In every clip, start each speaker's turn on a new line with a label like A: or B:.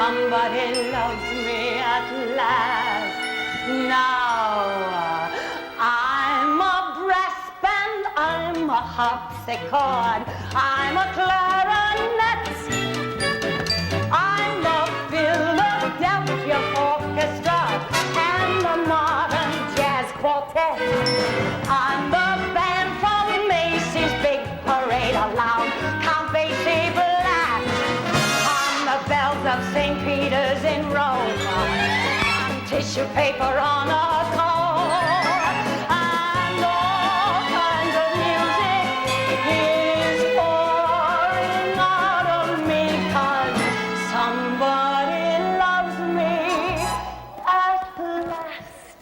A: somebody loves me at last. Now I'm a brass band, I'm a harpsichord, I'm a clarinet, I'm a Philadelphia orchestra and a modern jazz quartet. I'm the band from Macy's big parade, a loud Count Basie blast. I'm the bells of St. Peter's in Rome, I'm tissue paper on a cone, and all kinds of music is pouring out of me, 'cause somebody loves me at last.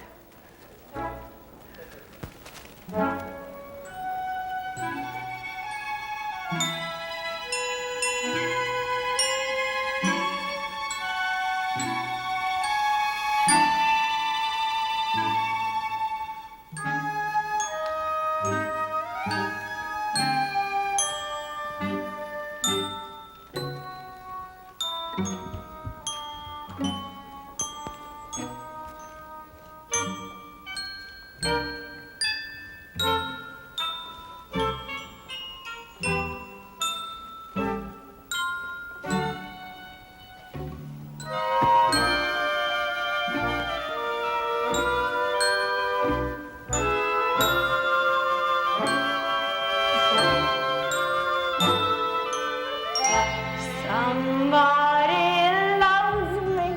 A: Somebody loves me.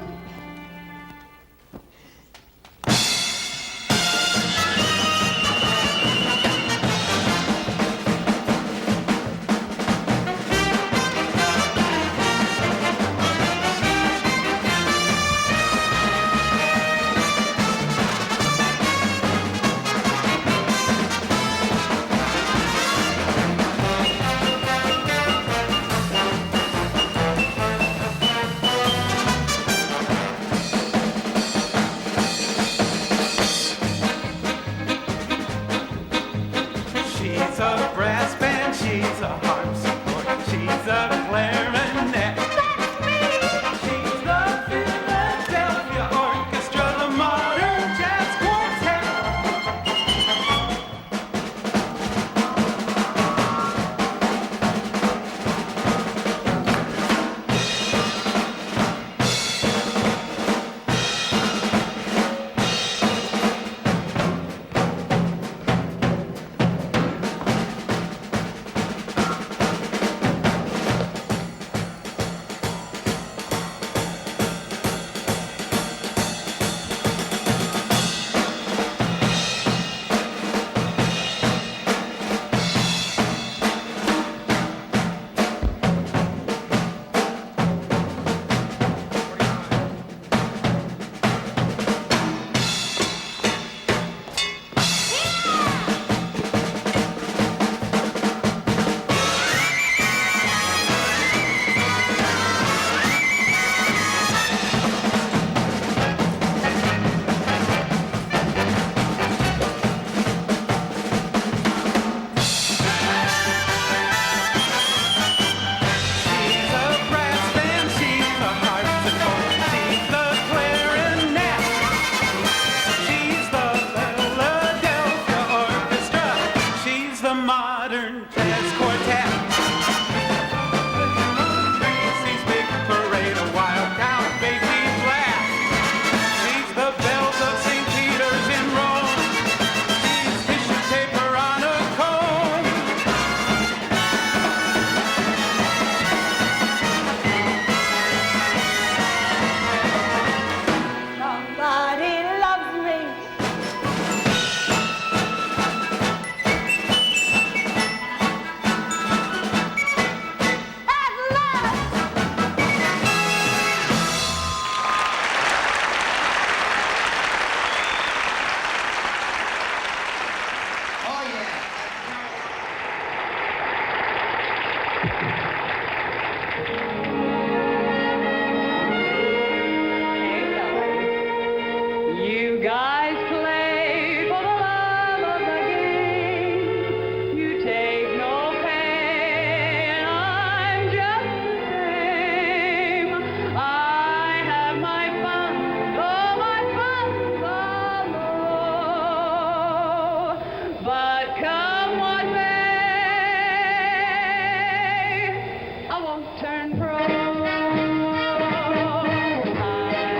A: turned pro. I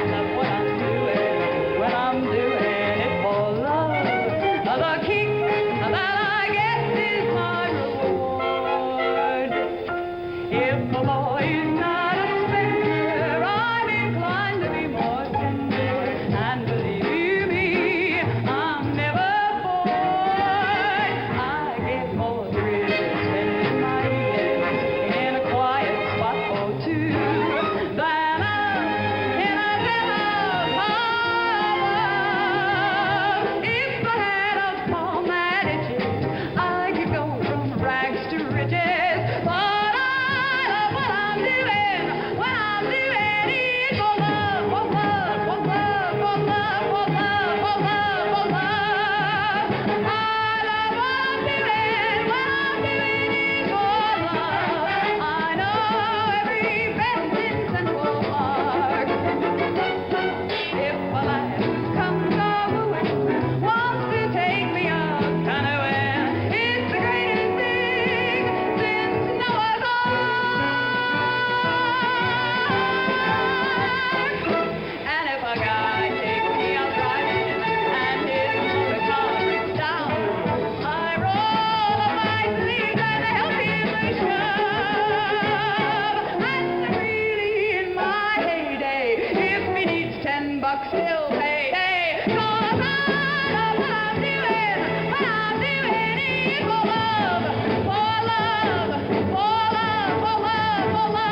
A: love what I'm doing when I'm doing it for love. The kick that I get is my reward. If a boy is not a spender, I'm inclined to be more tender. And believe me, I'm never bored. I get more thrill spending my evening in a quiet spot or two than in a penthouse above. If I had a small management, I could go from rags to riches. But I love what I'm doing when I'm doing it for love, for love, for love, for love, for love, for love, for love. I love what I'm doing when I'm doing it for love. I know every bend in Central Park. If a lad who comes a-wooing wants to take me out canoeing, it's the greatest thing since Noah's Ark. And if a guy takes me out driving and his motor car breaks down, I roll up my sleeves and help him shove. And really in my heyday, if he needs $10, he'll pay. 'Cause I love what I'm doing when I'm doing it for love, for love, for love, for love, for love.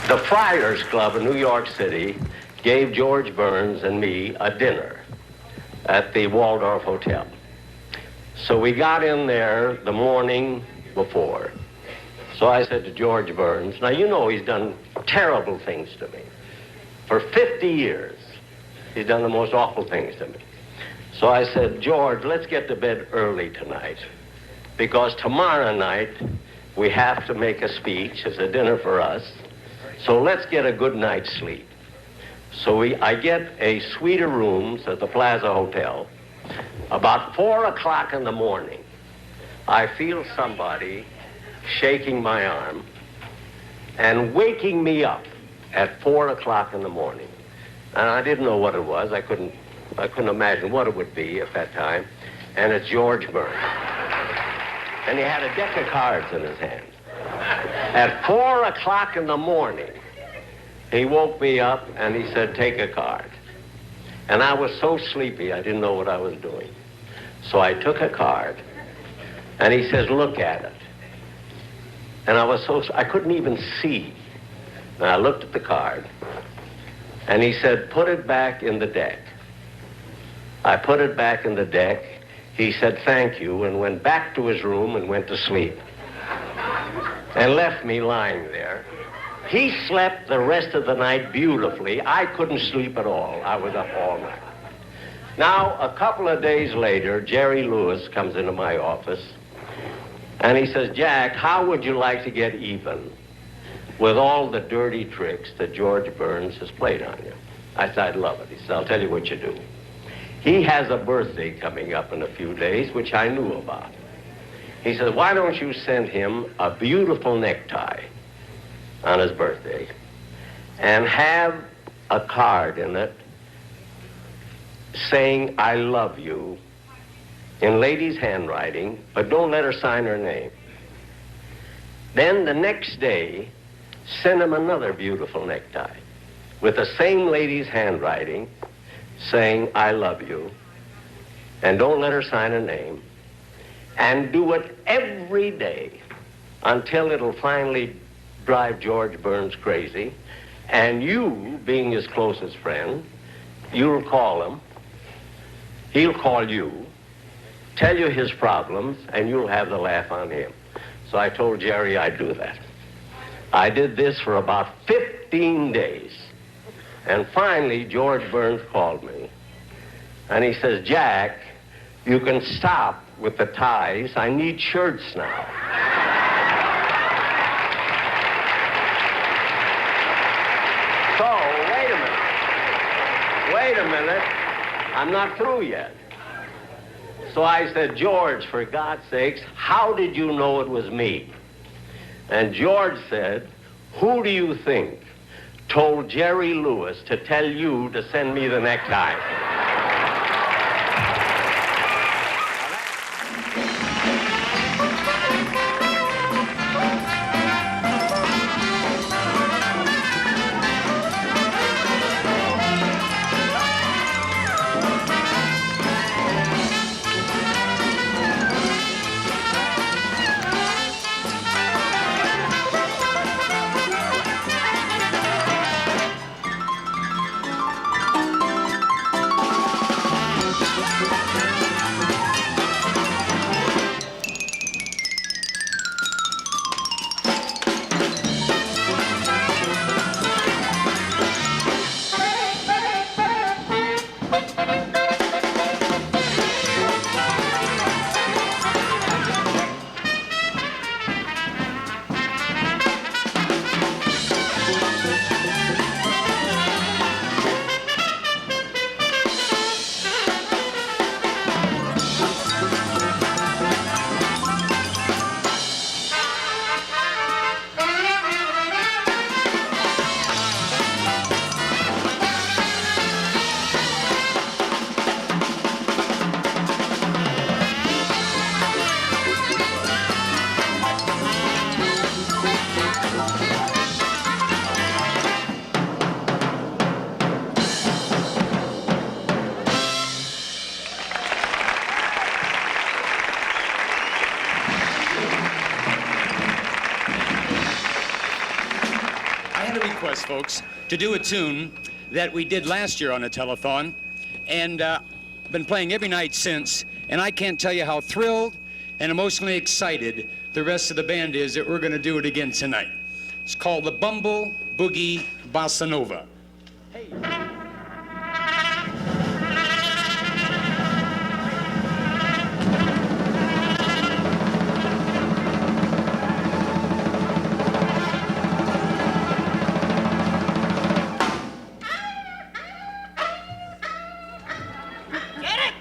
B: The Friars Club in New York City gave George Burns and me a dinner at the Waldorf Hotel. So we got in there the morning before. So I said to George Burns, now you know he's done terrible things to me. For 50 years, he's done the most awful things to me. So I said, George, let's get to bed early tonight, because tomorrow night we have to make a speech. It's a dinner for us. So let's get a good night's sleep. So I get a suite of rooms at the Plaza Hotel, About 4 o'clock in the morning, I feel somebody shaking my arm and waking me up at 4 o'clock in the morning. And I didn't know what it was. I couldn't imagine what it would be at that time. And it's George Burns. And he had a deck of cards in his hand. At 4 o'clock in the morning, he woke me up and he said, take a card. And I was so sleepy, I didn't know what I was doing. So I took a card, and he says, look at it. And I couldn't even see. And I looked at the card, and he said, put it back in the deck. I put it back in the deck. He said, thank you, and went back to his room and went to sleep. And left me lying there. He slept the rest of the night beautifully. I couldn't sleep at all. I was up all night. Now, a couple of days later, Jerry Lewis comes into my office, and he says, Jack, how would you like to get even with all the dirty tricks that George Burns has played on you? I said, I'd love it. He said, I'll tell you what you do. He has a birthday coming up in a few days, which I knew about. He says, why don't you send him a beautiful necktie on his birthday and have a card in it saying, I love you, in lady's handwriting, but don't let her sign her name. Then the next day, send him another beautiful necktie with the same lady's handwriting saying, I love you, and don't let her sign her name, and do it every day until it'll finally drive George Burns crazy, and you, being his closest friend, you'll call him, he'll call you, tell you his problems, and you'll have the laugh on him. So I told Jerry I'd do that. I did this for about 15 days. And finally, George Burns called me. And he says, Jack, you can stop with the ties. I need shirts now. So, wait a minute. I'm not through yet. So I said, George, for God's sakes, how did you know it was me? And George said, who do you think told Jerry Lewis to tell you to send me the necktie?
C: Folks, to do a tune that we did last year on a telethon, and been playing every night since, and I can't tell you how thrilled and emotionally excited the rest of the band is that we're going to do it again tonight. It's called the Bumble Boogie Bossa Nova. Hey.
A: Get it!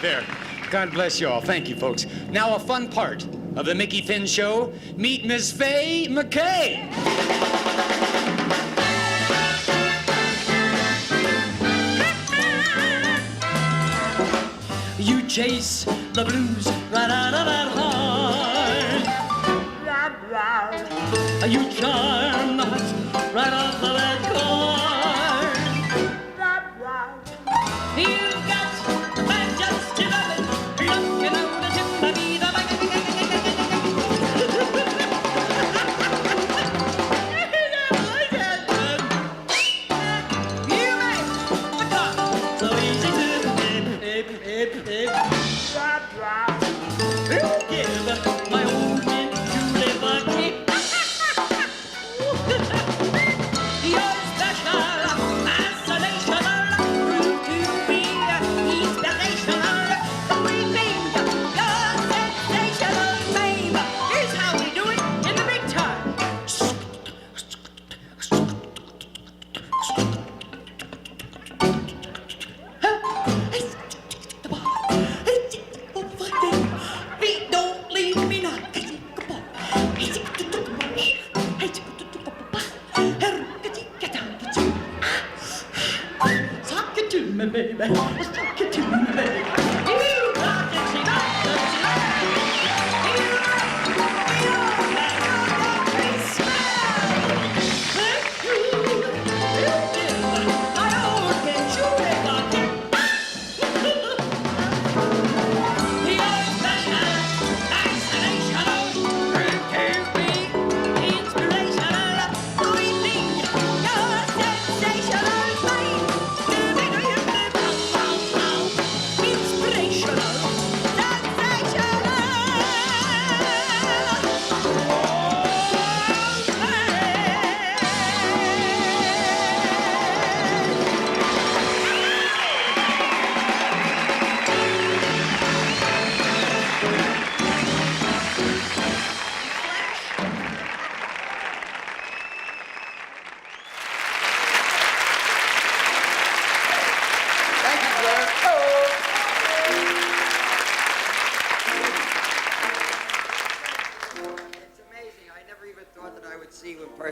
C: there. God bless you all. Thank you, folks. Now a fun part of the Mickey Finn Show. Meet Miss Faye McKay. You chase the blues right out of that heart. You charm the hearts right off of that cord. You've got the majesty of it. Look, you know that you might be the you make the car so easy to give my old man to live a keep. You're special, fascinational, prove to be inspirational. We think your sensational fame. Here's how we do it in the big time. Feet don't leave me now. Talk it to me, baby. Talk it to me, baby. You got it, she got it, she got it. You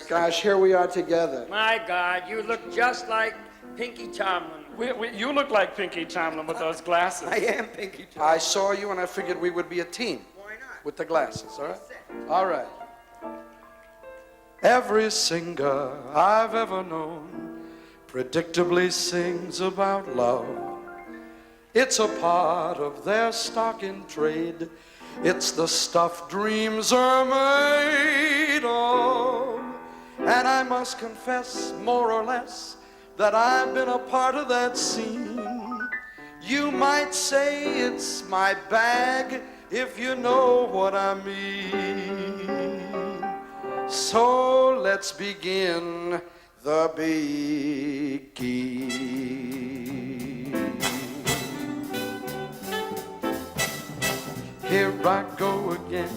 D: Gosh, here we are together.
E: My God, you look just like Pinky Tomlin.
F: You look like Pinky Tomlin with those glasses.
E: I am Pinky Tomlin.
D: I saw you and I figured we would be a team.
E: Why not?
D: With the glasses, all right? All right. Every singer I've ever known predictably sings about love. It's a part of their stock in trade. It's the stuff dreams are made of. And I must confess, more or less, that I've been a part of that scene. You might say it's my bag, if you know what I mean. So let's begin the beginning. Here I go again,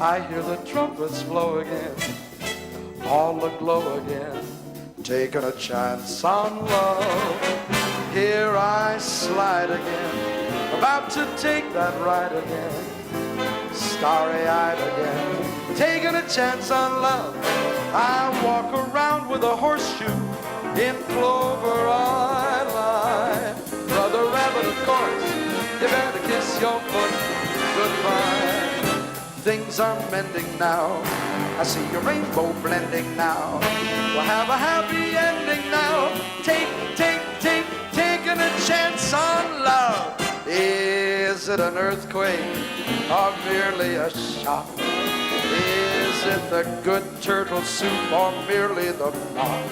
D: I hear the trumpets blow again, all aglow again, taking a chance on love. Here I slide again, about to take that ride again, starry-eyed again, taking a chance on love. I walk around with a horseshoe in clover I lie. Brother Rabbit, of course, you better kiss your foot goodbye. Things are mending now, I see your rainbow blending now. We'll have a happy ending now. Taking a chance on love. Is it an earthquake or merely a shock? Is it the good turtle soup or merely the mock?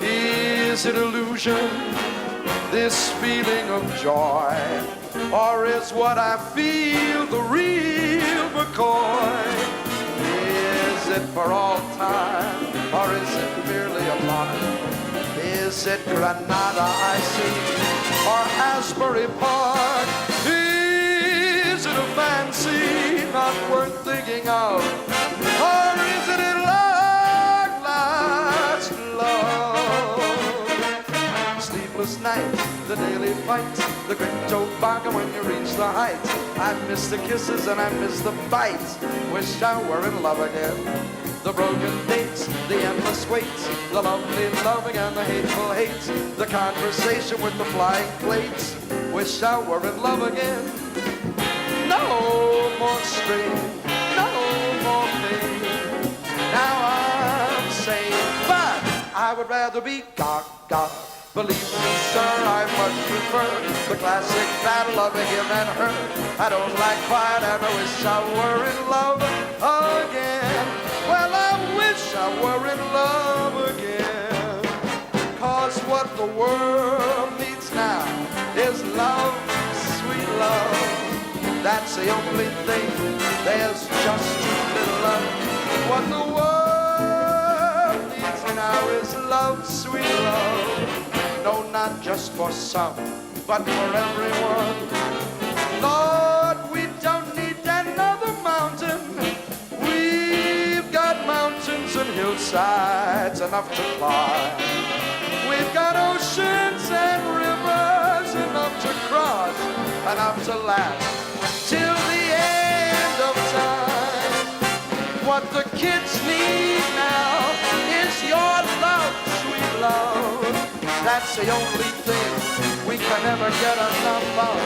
D: Is it illusion, this feeling of joy? Or is what I feel the real McCoy? Is it for all time, or is it merely a mock? Is it Granada I see, or Asbury Park? Is it a fancy not worth thinking of, or is it in long last love? sleepless nights, the daily fights, the great toboggan when you reach the heights. I miss the kisses and I miss the bites. Wish I were in love again. The broken dates, the endless waits, the lovely loving and the hateful hates, the conversation with the flying plates. Wish I were in love again. No more strain, no more pain. Now I'm sane, but I would rather be gog. Believe me, sir, I much prefer the classic battle of him and her. I don't like quiet and I wish I were in love again. Well, I wish I were in love again. 'Cause what the world needs now is love, sweet love. That's the only thing, there's just too little of. What the world needs now is love, sweet love. No, not just for some, but for everyone. Lord, we don't need another mountain. We've got mountains and hillsides enough to climb. We've got oceans and rivers enough to cross, enough to last till the end of time. What the kids need now is your love, sweet love. That's the only thing we can never get enough of.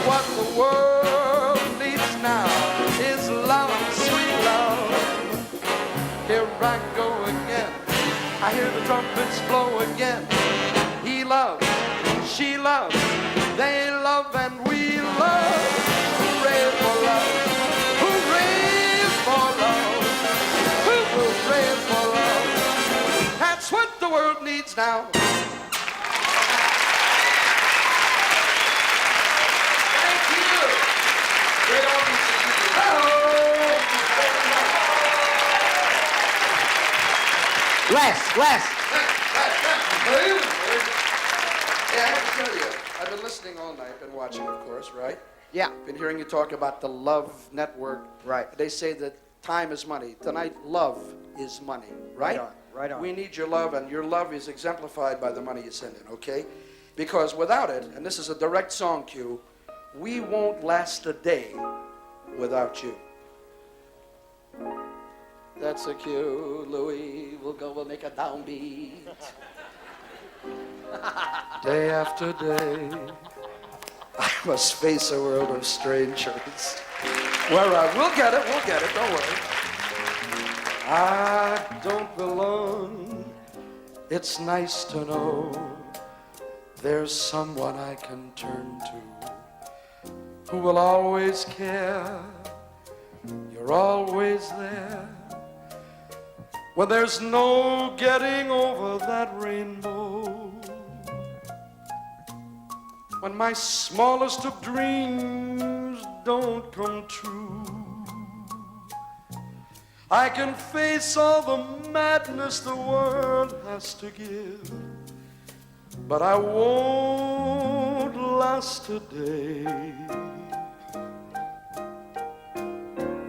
D: What the world needs now is love, sweet love. Here I go again. I hear the trumpets blow again. He loves, she loves, they love, and we love. Hooray for love, hooray for love, hooray for love. That's what the world needs now.
G: Les.
D: Yeah, I have to tell you, I've been listening all night, been watching, of course, right?
G: Yeah.
D: Been hearing you talk about the Love Network.
G: Right.
D: They say that time is money. Tonight, love is money, right?
G: Right on.
D: We need your love, and your love is exemplified by the money you send in, okay? Because without it, and this is a direct song cue, we won't last a day without you. That's a cue, Louis. We'll make a downbeat. Day after day, I must face a world of strangers. We'll get it, don't worry. I don't belong. It's nice to know there's someone I can turn to who will always care. You're always there. When there's no getting over that rainbow, when my smallest of dreams don't come true, I can face all the madness the world has to give, but I won't last a day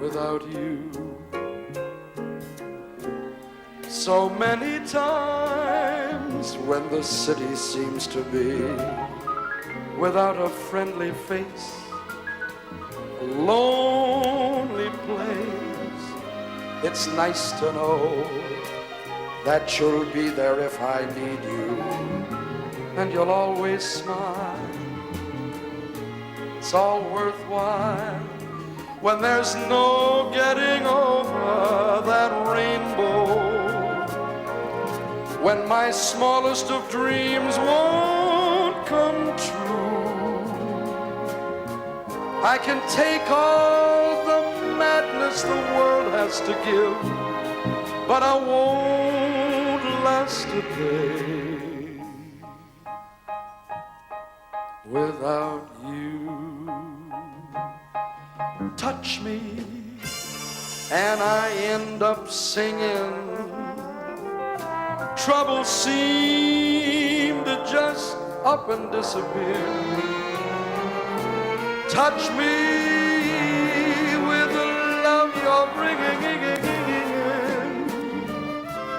D: without you. So many times when the city seems to be without a friendly face, a lonely place, it's nice to know that you'll be there if I need you, and you'll always smile. It's all worthwhile when there's no getting over that rainbow, when my smallest of dreams won't come true. I can take all the madness the world has to give, but I won't last a day without you. Touch me and I end up singing. Troubles seem to just up and disappear. Touch me with the love you're bringing in.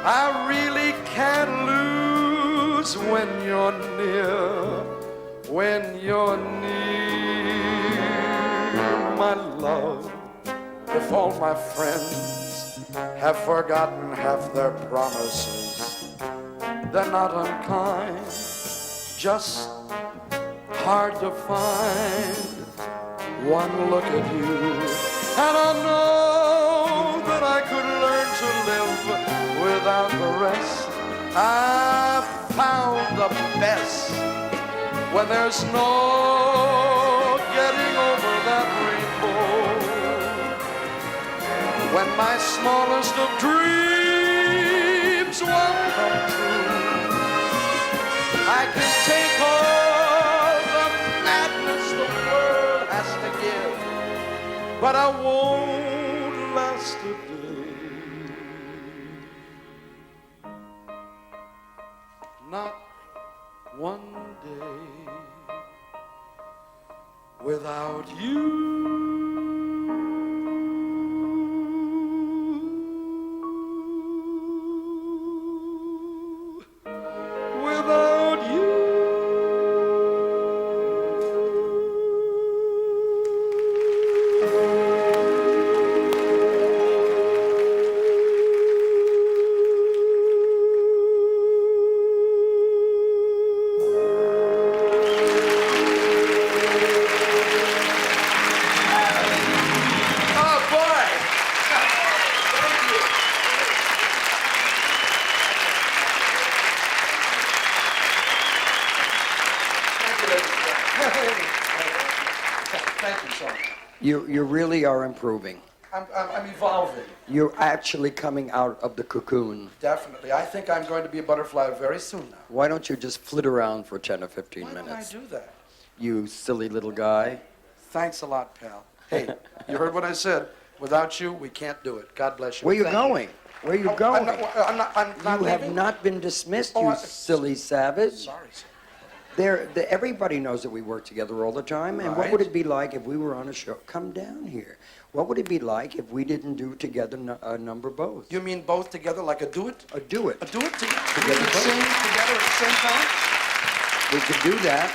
D: I really can't lose blues when you're near, when you're near, my love. If all my friends have forgotten half their promises, they're not unkind, just hard to find. One look at you, and I know that I could learn to live without the rest. I found the best when there's no getting over that rainbow. When my smallest of dreams won't come true, I can take all the madness the world has to give, but I won't last a day. Not one day without you. Without you. Thank you so much.
G: You really are improving.
D: I'm evolving.
G: You're actually coming out of the cocoon.
D: Definitely. I think I'm going to be a butterfly very soon now.
G: Why don't you just flit around for 10 or 15
D: Why
G: minutes?
D: don't I do that?
G: You silly little guy.
D: Thanks a lot, pal. Hey, you heard what I said. Without you, we can't do it. God bless you.
G: Where you
D: Thank
G: going? Where are you going?
D: I'm not
G: You have
D: leaving.
G: not been dismissed,
D: Oh,
G: you silly savage.
D: Sorry, sir.
G: Everybody knows that we work together all the time. And what would
D: Right.
G: it be like if we were on a show? Come down here. What would it be like if we didn't do together a number both?
D: You mean both together like a duet?
G: A duet.
D: A duet together?
G: Together
D: We
G: both.
D: sing together at the same time?
G: We could do that.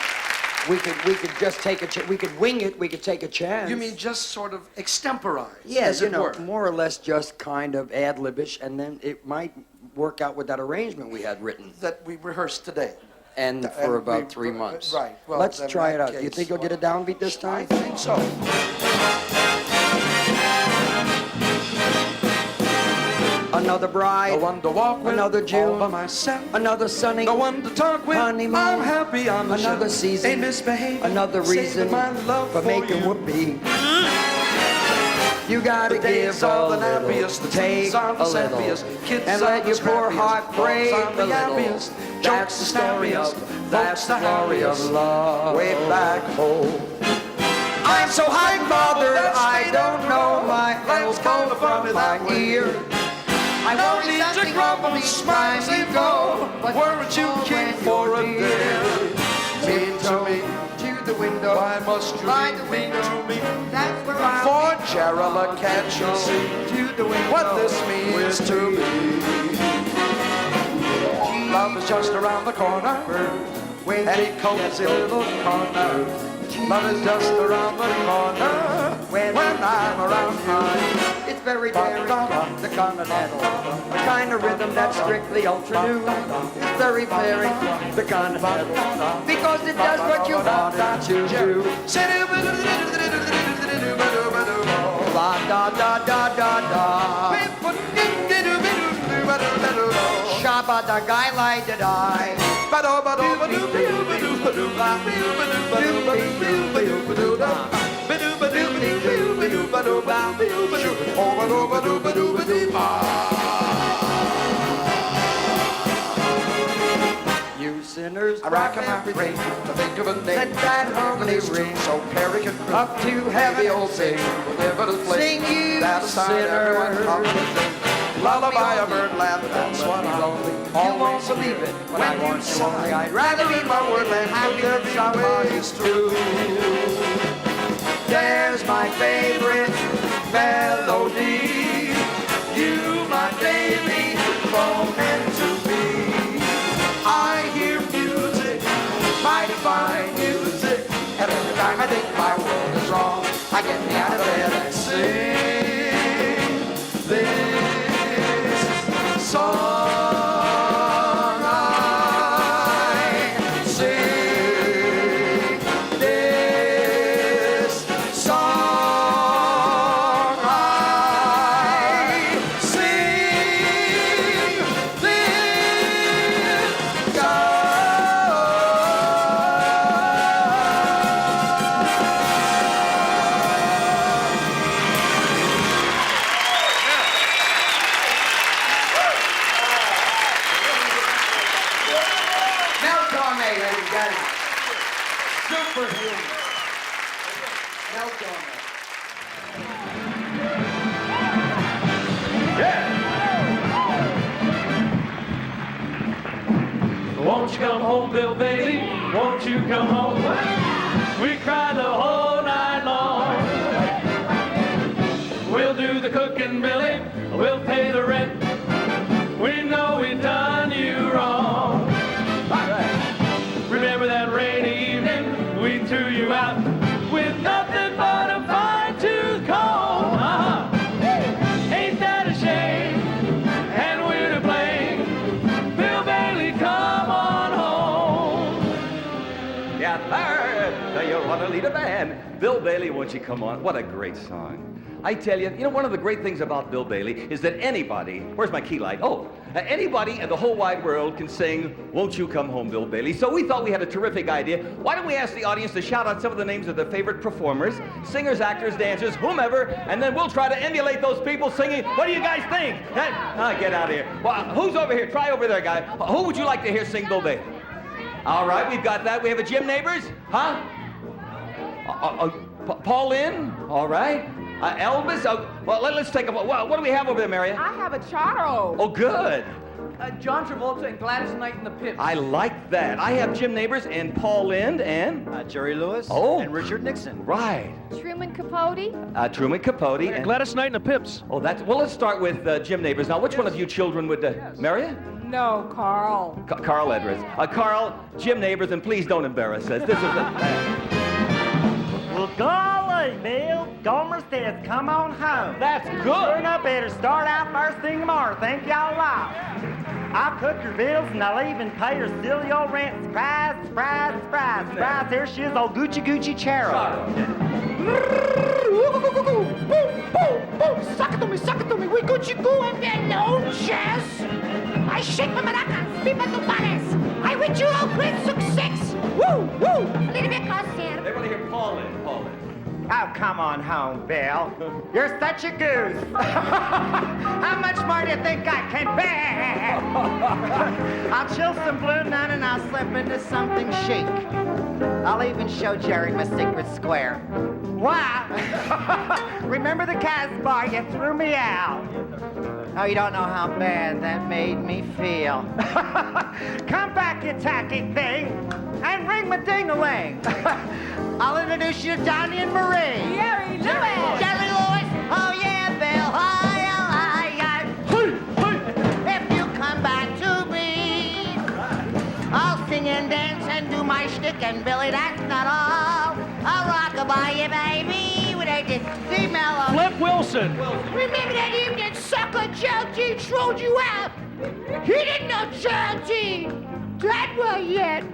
G: We could just take we could wing it. We could take a chance.
D: You mean just sort of extemporize?
G: Yes,
D: as
G: you
D: it
G: know,
D: were.
G: more or less just kind of ad-libish, and then it might work out with that arrangement we had written.
D: That we rehearsed today.
G: And
D: And
G: for about
D: we-
G: 3 months.
D: right. Well,
G: Let's
D: then
G: try
D: in
G: it
D: that
G: out. You
D: case,
G: think you'll get a downbeat this
D: I
G: time?
D: think so.
G: Another bride.
D: No one to walk with,
G: Another June.
D: all by myself.
G: Another sunny.
D: No one to talk with,
G: honeymoon.
D: I'm happy on the
G: Another
D: shelf.
G: season.
D: Ain't misbehaving.
G: Another
D: Saving
G: reason
D: my love
G: for making
D: you.
G: whoopee. You gotta
D: The
G: give
D: days
G: a
D: are the
G: little,
D: nappiest, the
G: take
D: trees are the
G: a little,
D: sappiest, kids
G: and
D: are
G: let
D: the
G: your poor
D: scrappiest,
G: heart break
D: dogs are
G: a
D: the
G: little.
D: yappiest,
G: That's
D: jokes
G: the
D: the
G: story of,
D: snappiest,
G: that's
D: folks
G: the story of
D: happiest.
G: love. Way back home. I'm so high bothered, I don't know my elbow from my ear. I
D: No
G: want
D: need to
G: something
D: grumble,
G: over me,
D: smile and
G: smile
D: go.
G: but
D: Weren't you
G: oh,
D: king
G: when
D: for a
G: you're
D: day?
G: dear.
D: Mean to me,
G: To the window.
D: why must you
G: By
D: be
G: the
D: mean
G: window.
D: to me?
G: That's where I
D: For Jarrella, can't you see
G: to the window.
D: what this means to me? Love is just around the corner,
G: When
D: any cozy little corner. Love is just around the corner when I'm around you.
G: It's very daring, the continental, the kind of rhythm that's strictly ultra new. It's very daring, the continental, because it does what you want it to do. La da da da da da. Shabba da guy like da die. You sinners,
D: I rack my brain to think of a name.
G: let that harmony ring
D: So Perry can
G: up to heaven.
D: the old thing will never to play.
G: Sing you
D: That side everyone
G: sinners.
D: comes to sing. Lullaby of birdland, that's what I'm
G: You won't
D: always
G: believe it when
D: when
G: I
D: you
G: want you only.
D: sigh.
G: I'd rather be
D: my wordland,
G: happy
D: there
G: than
D: be
G: somebody
D: ways to.
G: There's my favorite melody. You, my daily, from meant to be.
D: I hear
H: Superhuman.
G: Now, Donna.
H: Won't you come home, Bill Bailey? Won't you come home? We cried the whole night long. We'll do the cooking, Billy. We'll pay the rent. We know we done you wrong. Remember that rainy evening? We threw you out with nothing but a fine-tooth comb. Ain't that a shame? And we're to blame. Bill Bailey, come on home.
I: Yeah, there you want to lead a band. Bill Bailey, won't you come on? What a great song. I tell you, one of the great things about Bill Bailey is that anybody, where's my key light? Anybody in the whole wide world can sing, Won't You Come Home, Bill Bailey. So we thought we had a terrific idea. Why don't we ask the audience to shout out some of the names of their favorite performers, singers, actors, dancers, whomever, and then we'll try to emulate those people singing. What do you guys think? Get out of here. Well, who's over here? Try over there, guy. Who would you like to hear sing Bill Bailey? All right, we've got that. We have a Jim Neighbors? Huh? Paul Lynn? All right. Elvis? Well, let's take a... What do we have over there, Marion?
J: I have a Charles.
I: Oh, good.
G: John Travolta and Gladys Knight and the Pips.
I: I like that. I have Jim Neighbors and Paul Lynde and...
K: Jerry Lewis and Richard Nixon.
I: Right.
J: Truman Capote.
I: Truman Capote.
K: And Gladys Knight and the Pips.
I: Oh, that's... Well, let's start with Jim Neighbors. Now, which one of you children would... Marion?
J: No, Carl.
I: Carl Edwards. Carl, Jim Neighbors, and please don't embarrass us. This is a...
L: Well, golly, Bill, Gomer says, come on home.
I: That's good.
L: Sure enough, better start out first thing tomorrow. Thank y'all a lot. I'll cook your bills and I'll even pay your silly old rent. Surprise, surprise, surprise, surprise. There she is, old Gucci Gucci Charo.
M: Boom, boom, suck it to me, we Gucci goo and get no chess. I shake my maracas, flip at the banners. I wish you all great success. Woo, woo, a little bit closer.
I: They want to hear Paul Lynde.
L: Oh, come on home, Bill. You're such a goose. How much more do you think I can bear? I'll chill some Blue Nun and I'll slip into something chic. I'll even show Jerry my secret square. Why? Remember the Casbah, you threw me out. Oh, you don't know how bad that made me feel. Come back, you tacky thing, and ring my ding-a-ling. I'll introduce you to Donnie and Marie.
J: Jerry Lewis.
L: Jerry Lewis. Oh, yeah, Bill. Hi. If you come back to me, I'll sing and dance and do my shtick. And Billy, that's not all. I'll rock-a-bye you, baby, with a dizzy mellow.
K: Flip Wilson.
M: Remember that evening sucker Gerald G throwed you out? He didn't know Gerald G that well yet.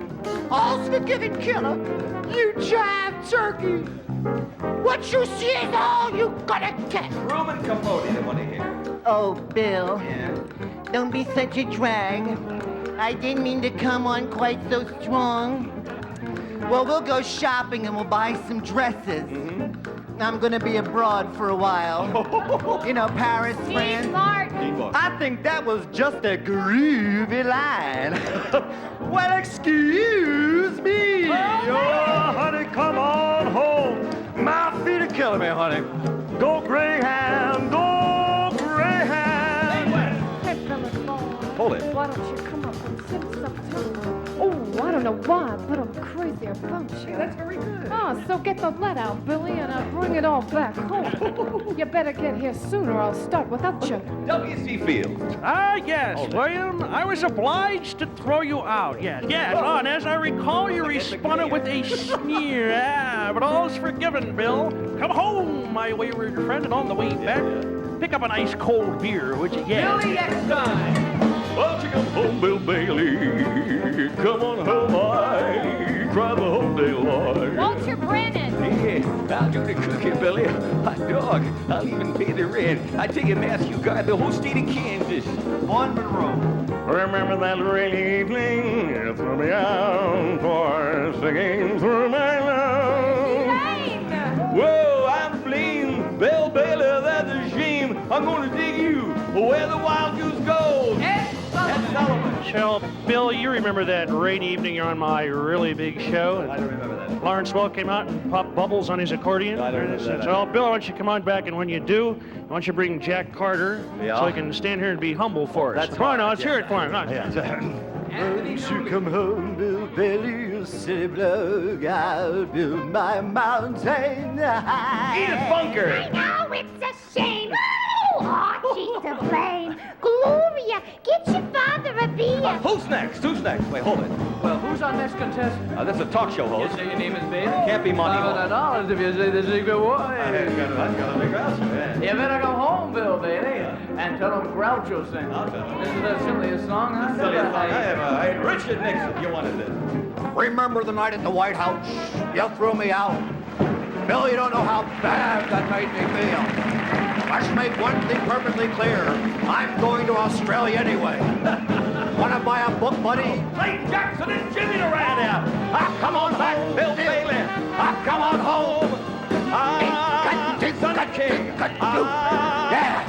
M: All's forgiven, killer. You jive turkey. What you see is all you gonna get.
I: Truman Capote, they want to hear.
L: Oh, Bill.
I: Yeah?
L: Don't be such a drag. I didn't mean to come on quite so strong. Well, we'll go shopping and we'll buy some dresses. I'm gonna be abroad for a while. Paris, France. I think that was just a groovy line. Well, excuse me.
H: Oh, honey, come on home. My feet are killing me, honey. Go Greyhound, go Greyhound.
J: Hey, Philip,
I: Hold it.
J: why don't you come up and sing something? Oh, I don't know why, but I'm crazy about you.
G: That's very good.
J: Oh, so get the lead out, Billy, and I'll bring it all back home. You better get here soon or I'll start without you.
I: W.C. Fields.
K: Yes, William. I was obliged to throw you out. Yes. And as I recall, you responded with a sneer. But all's forgiven, Bill. Come home, my wayward friend, and on the way back, pick up an ice cold beer, would you? Yeah.
G: Billy Eckstein.
H: Won't you come home, Bill Bailey? Come on home, I cry the whole day long.
J: Walter Brennan.
I: Yeah, I'll do the cooking, Billy. Hot dog. I'll even pay the rent. I take a Matthew guy the whole state of Kansas.
K: On Monroe.
H: Remember that rainy evening? You threw me out for singing through my love.
I: Whoa, I'm blame Bill Bailey, that's a shame. I'm gonna dig you where the wild goose goes.
K: Well, Bill, you remember remember that rainy evening on my really big show?
I: I don't remember that.
K: Lawrence Welk came out and popped bubbles on his accordion.
I: I don't remember that.
K: So, Bill, why don't you come on back, and when you do, why don't you bring Jack Carter so he can stand here and be humble for us.
I: That's
K: Come on now,
I: fine.
K: let's hear it for him. Come on.
N: Won't you come home, Bill Bailey, you city bloke? I'll build my mountain high.
I: Edith Bunker!
M: I know, it's a shame. Oh, Archie's to blame. Gloria, get your father a beer.
I: Who's next? Who's next? Wait, hold it.
E: Well, who's our next contestant?
I: This is a talk show host.
E: You say your name is Bailey?
I: Can't be Monty
E: $500 if you say the secret word.
I: Got a big house.
E: You better go home, Bill Bailey, and tell them Groucho sing.
I: I'll tell him.
E: This is the silliest song I've ever heard.
I: Richard Nixon, you wanted this.
N: Remember the night at the White House? You threw me out. Bill, you don't know how bad that made me feel. Let's make one thing perfectly clear. I'm going to Australia anyway. Want to buy a book, buddy?
I: Ray Jackson and Jimmy Durant here. Come on back, Bill Bailey. Come on home. Sonny King.
N: Yeah.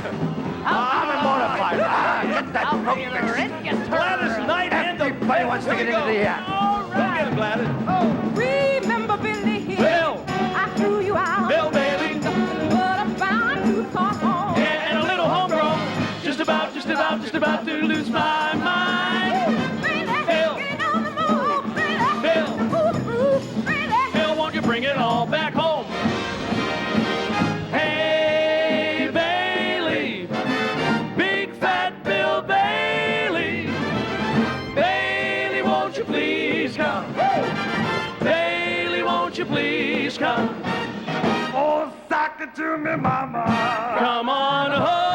N: I'm mortified. Get that book fixed.
I: Gladys Knight and the
N: Everybody wants to get into the act.
I: All right. Go get him, Gladys.
A: Remember Billy Hill?
I: Bill.
A: I threw you out.
I: Bill Bailey.
A: But I found you come home.
K: Yeah, and a little homegrown. Just about to lose my mind. Bill.
A: Get on the move, Billy.
K: Bill.
A: Move, Billy.
K: Bill, won't you bring it all back home? Hey, Bailey. Big fat Bill Bailey. Bailey, won't you please come? Bailey, won't you please come?
N: Oh, sock it to me, mama.
K: Come on home.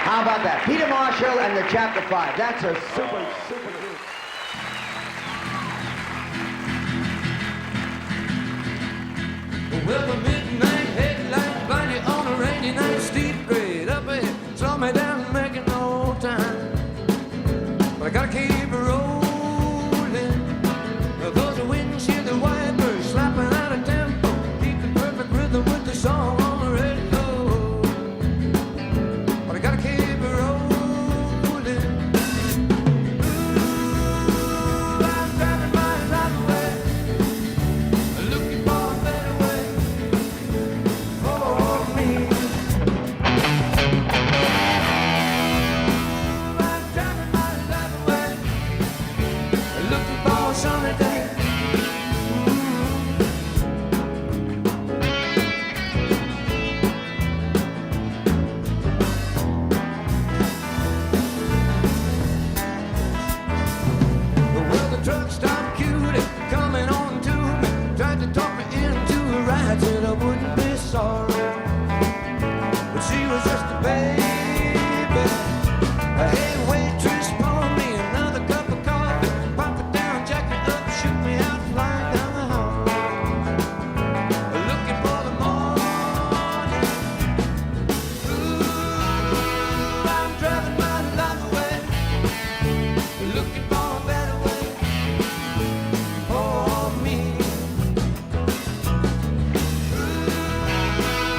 G: How about that? Peter Marshall and the Chapter 5. That's a super group.
O: Well, the midnight headlight blinded on a rainy night, steep grade up ahead, slow me down, making no time. But I gotta keep rolling, cause the windshield, the wipers slapping out of tempo, keep the perfect rhythm with the song on the radio. But I gotta keep rolling. Ooh, I'm driving my life away, looking for a better way for me. I'm driving my life away, looking for a sunny day. Well, the truck stopped cute, coming on to me, tried to talk me into a ride, said I wouldn't be sorry, but she was just a baby. Hey, waitress, pour me another cup of coffee, pop it down, jack it up, shoot me out, flying down the hall, looking for the morning. Ooh, I'm driving my life away, looking for a better way for me. Ooh,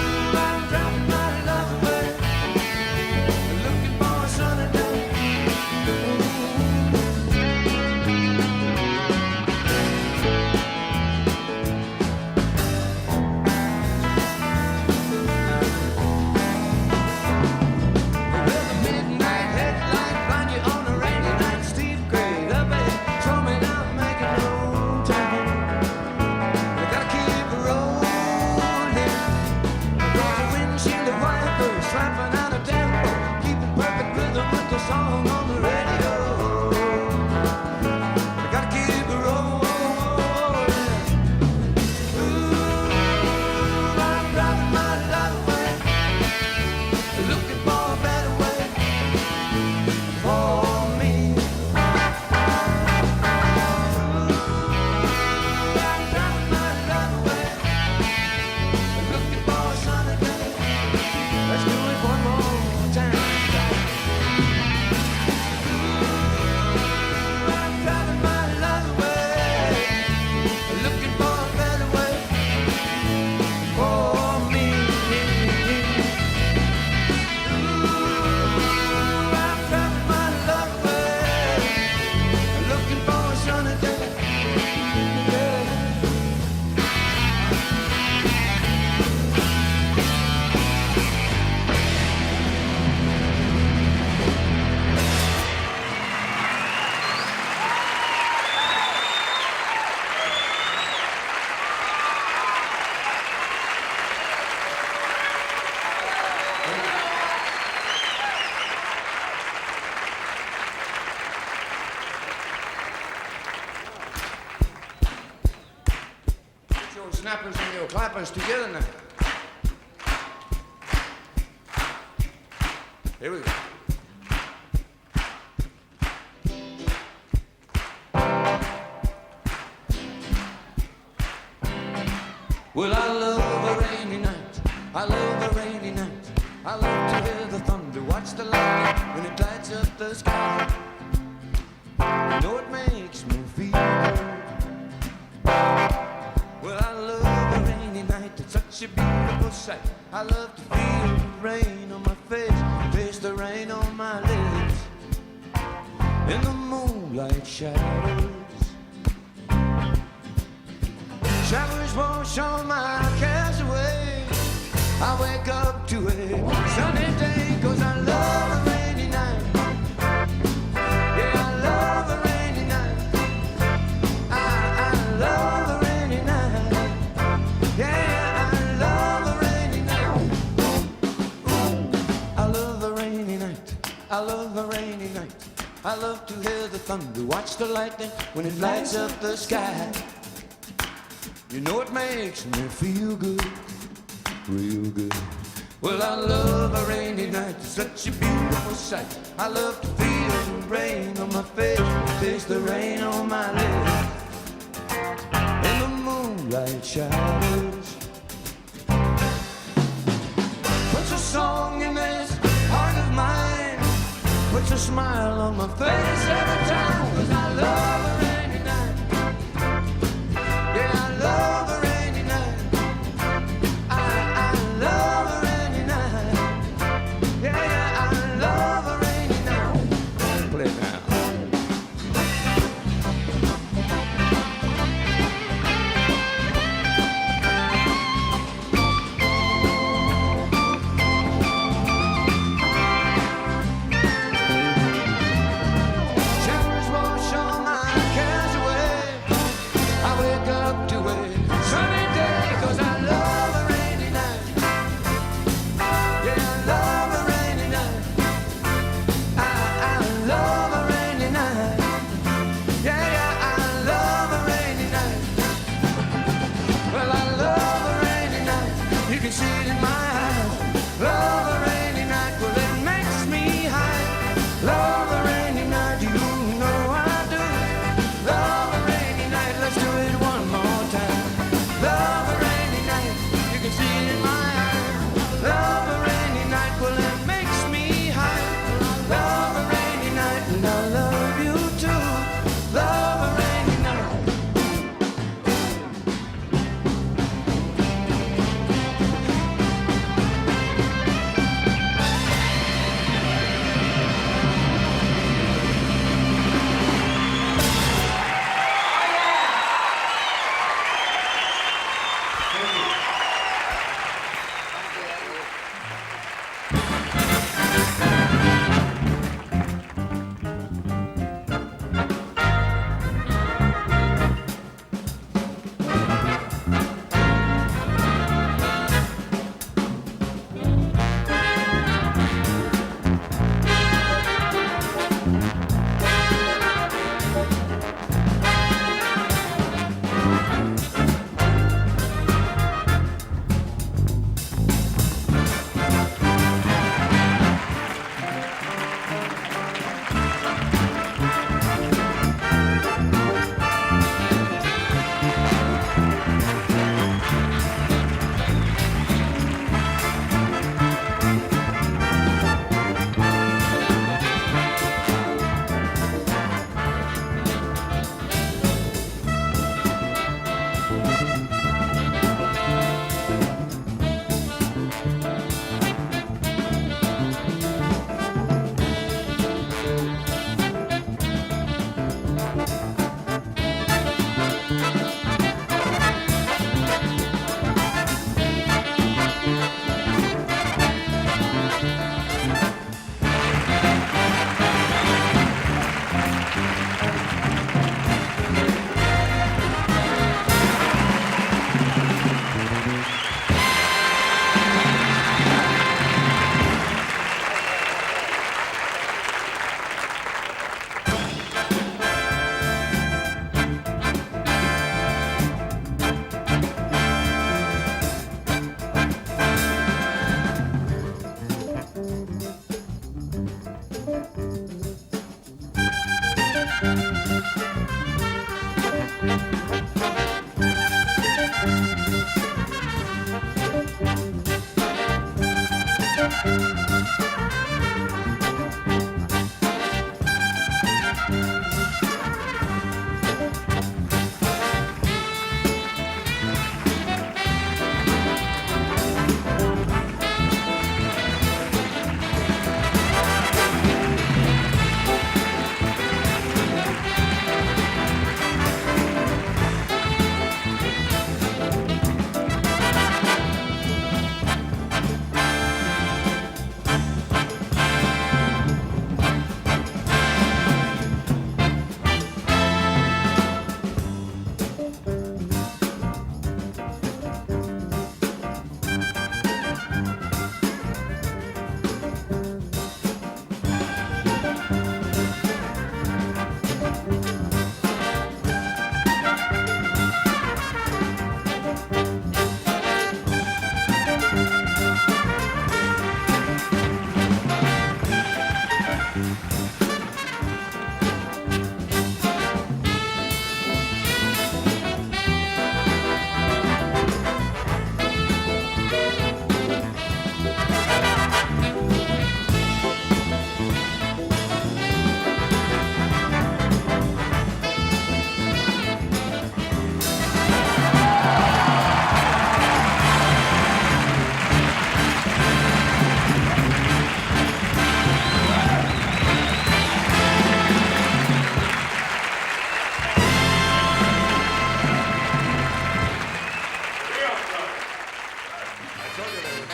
O: happens together now. Here we go. Well, I love a rainy night. I love a rainy night. I love to hear the thunder, watch the lightning when it lights up the sky. You know it makes me feel good. Well, I love a rainy night. It's such a beautiful sight. I love to feel the rain on my face, taste the rain on my lips. In the moonlight shadows, showers wash all my cares away. I wake up to a sunny day, 'cause I love a rainy night. Yeah, I love a rainy night. I love a rainy night. Yeah, I love a rainy night. Ooh, I love a rainy night. I love a rainy night. I love to hear the thunder, watch the lightning when it lights up the sky. You know it makes me feel good, real good. Well, I love a rainy night, it's such a beautiful sight. I love to feel the rain on my face, taste the rain on my lips. In the moonlight shadows, puts a song in this heart of mine, puts a smile on my face every time, 'cause I love a rainy night. Yeah, I love a rainy night. I love a rainy night. Yeah, I love a rainy night. Play it now. Showers wash all my cares away. I wake up to a sunny day, 'cause I love a rainy night. Yeah, I love a rainy night. I love a rainy night. Yeah, I love a rainy night. Well, I love a rainy night. You can see it in my eyes. Love a rainy night. Well, it makes me high. Love a rainy night. You know I do. Love a rainy night. Let's do it one more time. Love a rainy night. You can see it in my eyes. Love a rainy night. Well, it makes me high. Love a rainy night. And I love you too. Love a rainy night.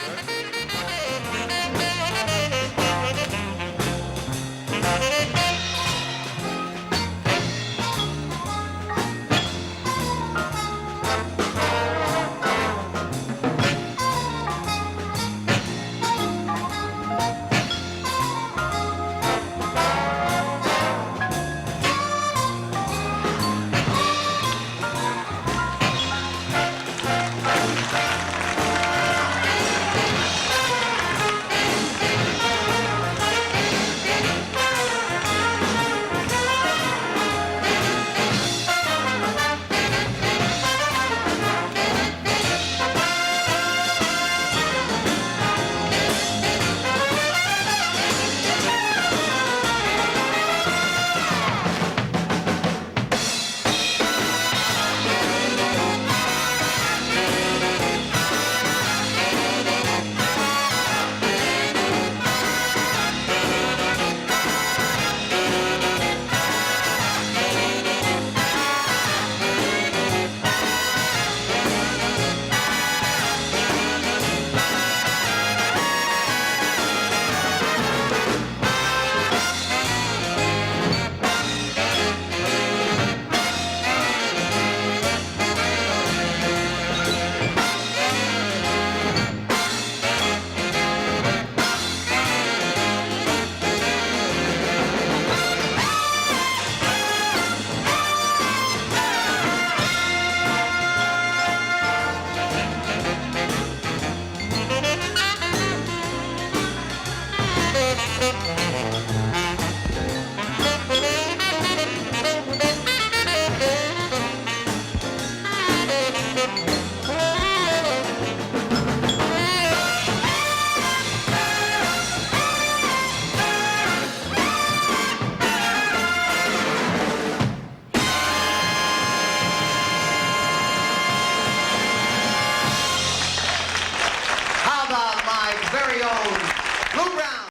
A: Thank you.